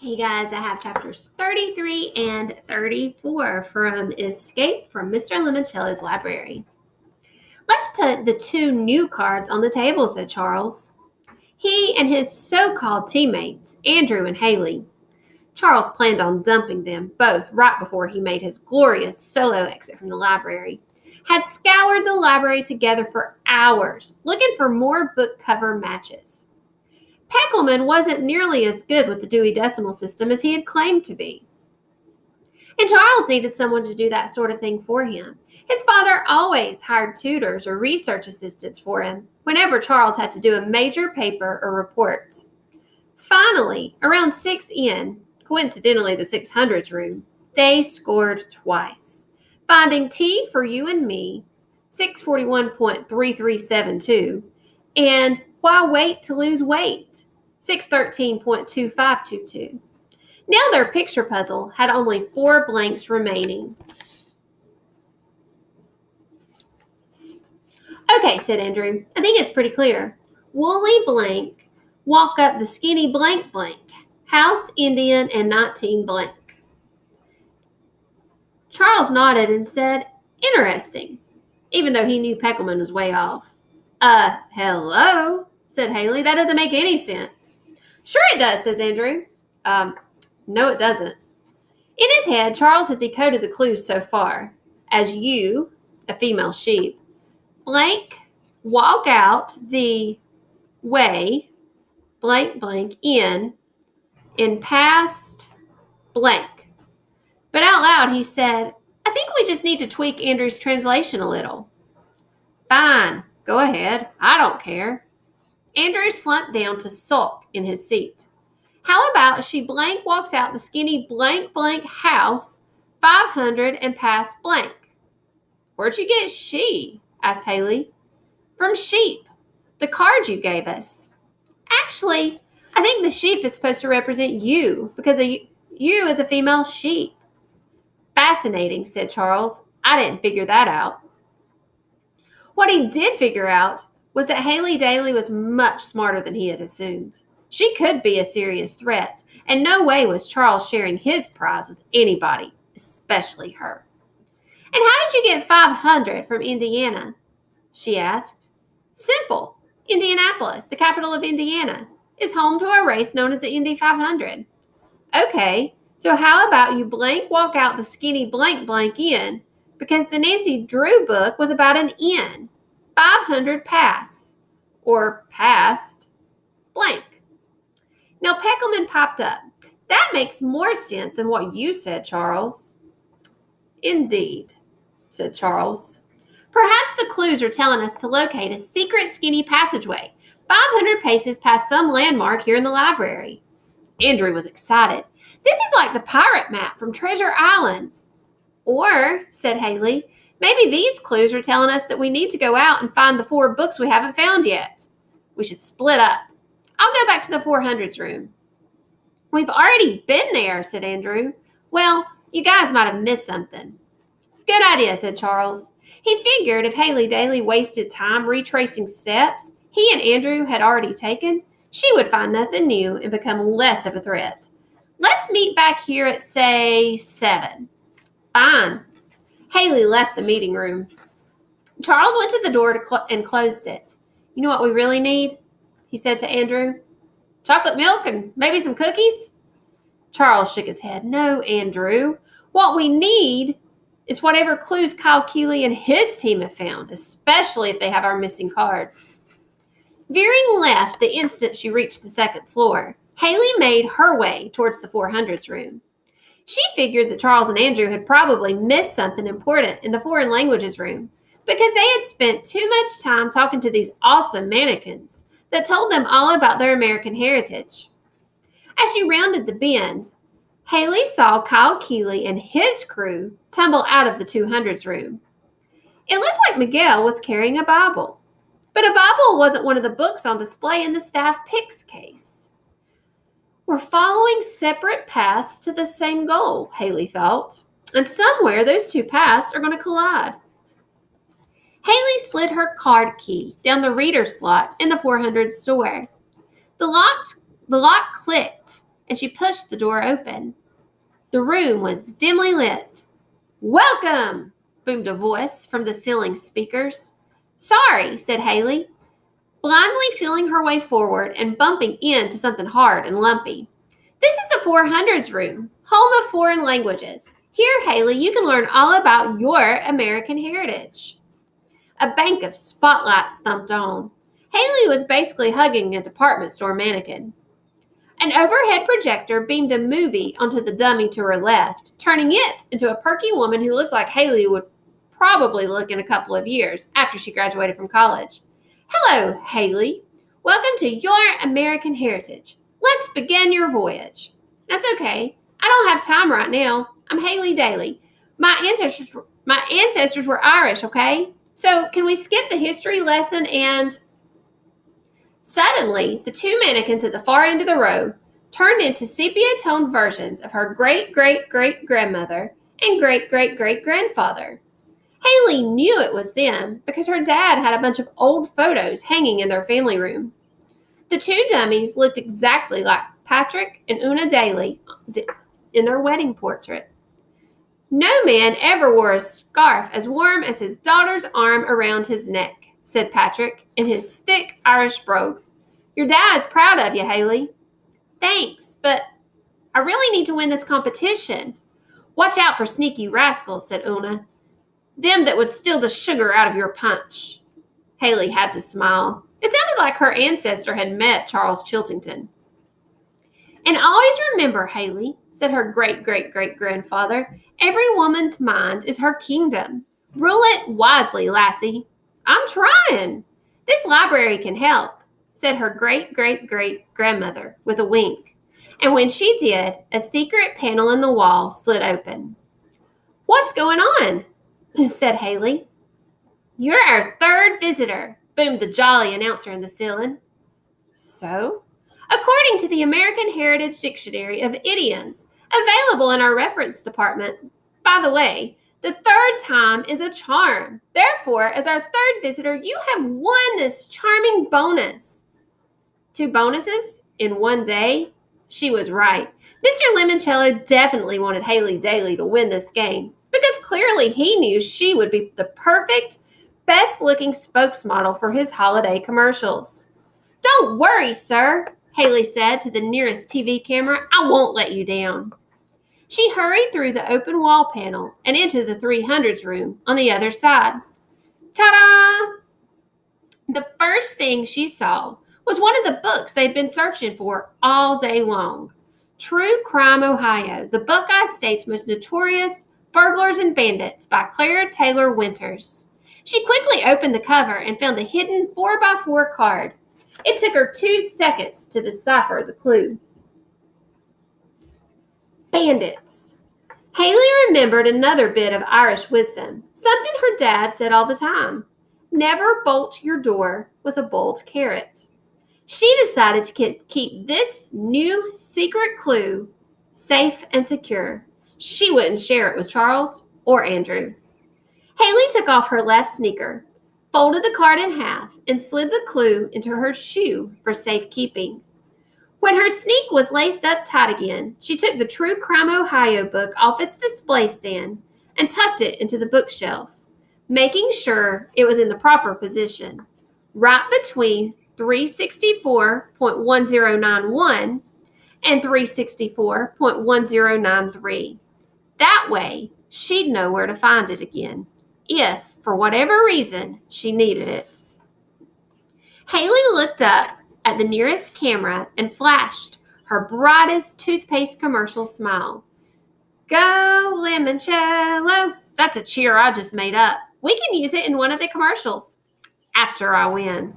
Hey guys, I have chapters 33 and 34 from Escape from Mr. Lemoncello's library. Let's put the two new cards on the table, said Charles. He and his so-called teammates, Andrew and Haley. Charles planned on dumping them both right before he made his glorious solo exit from the library. Had scoured the library together for hours, looking for more book cover matches. Peckelman wasn't nearly as good with the Dewey Decimal System as he had claimed to be. And Charles needed someone to do that sort of thing for him. His father always hired tutors or research assistants for him whenever Charles had to do a major paper or report. Finally, around 6 in, coincidentally the 600s room, they scored twice, finding T for you and me, 641.3372, and why wait to lose weight, 613.2522. Now their picture puzzle had only 4 blanks remaining. Okay, said Andrew. I think it's pretty clear. Woolly blank, walk up the skinny blank blank, house Indian and 19 blank. Charles nodded and said, interesting, even though he knew Peckelman was way off. Hello, said Haley. That doesn't make any sense. Sure it does, says Andrew. No, it doesn't. In his head, Charles had decoded the clues so far. As you, a female sheep, blank, walk out the way, blank, blank, in past blank. But out loud he said, I think we just need to tweak Andrew's translation a little. Fine, go ahead. I don't care. Andrew slumped down to sulk in his seat. How about she blank walks out the skinny blank blank house, 500 and past blank? Where'd you get she? Asked Haley. From sheep, the card you gave us. Actually, I think the sheep is supposed to represent you because you is a female sheep. Fascinating, said Charles. I didn't figure that out. What he did figure out was that Haley Daly was much smarter than he had assumed. She could be a serious threat, and no way was Charles sharing his prize with anybody, especially her. And how did you get 500 from Indiana? She asked. Simple. Indianapolis, the capital of Indiana, is home to a race known as the Indy 500. Okay, so how about you blank walk out the skinny blank blank in, because the Nancy Drew book was about an in, 500 pass, or past blank. Now Peckelman popped up. That makes more sense than what you said, Charles. Indeed, said Charles. Perhaps the clues are telling us to locate a secret skinny passageway, 500 paces past some landmark here in the library. Andrew was excited. This is like the pirate map from Treasure Island. Or, said Haley, maybe these clues are telling us that we need to go out and find the 4 books we haven't found yet. We should split up. I'll go back to the 400s room. We've already been there, said Andrew. Well, you guys might have missed something. Good idea, said Charles. He figured if Haley Daly wasted time retracing steps he and Andrew had already taken, she would find nothing new and become less of a threat. Let's meet back here at, say, 7. Fine. Haley left the meeting room. Charles went to the door and closed it. You know what we really need? He said to Andrew. Chocolate milk and maybe some cookies? Charles shook his head. No, Andrew. What we need is whatever clues Kyle Keeley and his team have found, especially if they have our missing cards. Veering left the instant she reached the 2nd floor, Haley made her way towards the 400s room. She figured that Charles and Andrew had probably missed something important in the foreign languages room because they had spent too much time talking to these awesome mannequins that told them all about their American heritage. As she rounded the bend, Haley saw Kyle Keeley and his crew tumble out of the 200s room. It looked like Miguel was carrying a Bible, but a Bible wasn't one of the books on display in the staff picks case. We're following separate paths to the same goal, Haley thought, and somewhere those 2 paths are going to collide. Haley slid her card key down the reader slot in the 400 door. The lock clicked, and she pushed the door open. The room was dimly lit. "Welcome!" boomed a voice from the ceiling speakers. "Sorry," said Haley, blindly feeling her way forward and bumping into something hard and lumpy. "This is the 400s room, home of foreign languages. Here, Haley, you can learn all about your American heritage." A bank of spotlights thumped on. Haley was basically hugging a department store mannequin. An overhead projector beamed a movie onto the dummy to her left, turning it into a perky woman who looked like Haley would probably look in a couple of years after she graduated from college. "Hello, Haley. Welcome to your American heritage. Let's begin your voyage." "That's okay. I don't have time right now. I'm Haley Daly. My ancestors were Irish, okay? So can we skip the history lesson and..." Suddenly, the two mannequins at the far end of the row turned into sepia-toned versions of her great-great-great-grandmother and great-great-great-grandfather. Haley knew it was them because her dad had a bunch of old photos hanging in their family room. The two dummies looked exactly like Patrick and Una Daly in their wedding portrait. "No man ever wore a scarf as warm as his daughter's arm around his neck," said Patrick in his thick Irish brogue. "Your dad's proud of you, Haley." "Thanks, but I really need to win this competition." "Watch out for sneaky rascals," said Una. "Them that would steal the sugar out of your punch." Haley had to smile. It sounded like her ancestor had met Charles Chiltington. "And always remember, Haley," said her great-great-great-grandfather, "every woman's mind is her kingdom. Rule it wisely, lassie." "I'm trying." "This library can help," said her great-great-great-grandmother with a wink. And when she did, a secret panel in the wall slid open. "What's going on?" said Haley. "You're our third visitor," boomed the jolly announcer in the ceiling. "So?" "According to the American Heritage Dictionary of Idioms, available in our reference department. By the way, the third time is a charm. Therefore, as our third visitor, you have won this charming bonus." 2 bonuses in one day? She was right. Mr. Lemoncello definitely wanted Haley Daly to win this game because clearly he knew she would be the perfect, best-looking spokesmodel for his holiday commercials. "Don't worry, sir," Haley said to the nearest TV camera. "I won't let you down." She hurried through the open wall panel and into the 300s room on the other side. Ta-da! The first thing she saw was one of the books they'd been searching for all day long. True Crime Ohio, the Buckeye State's Most Notorious Burglars and Bandits by Clara Taylor Winters. She quickly opened the cover and found the hidden 4x4 card. It took her 2 seconds to decipher the clue. Bandits. Haley remembered another bit of Irish wisdom, something her dad said all the time. Never bolt your door with a boiled carrot. She decided to keep this new secret clue safe and secure. She wouldn't share it with Charles or Andrew. Haley took off her left sneaker, folded the card in half, and slid the clue into her shoe for safekeeping. When her sneak was laced up tight again, she took the True Crime Ohio book off its display stand and tucked it into the bookshelf, making sure it was in the proper position, right between 364.1091 and 364.1093. That way, she'd know where to find it again, if, for whatever reason, she needed it. Haley looked up at the nearest camera and flashed her brightest toothpaste commercial smile. "Go, Lemoncello." That's a cheer I just made up. We can use it in one of the commercials after I win.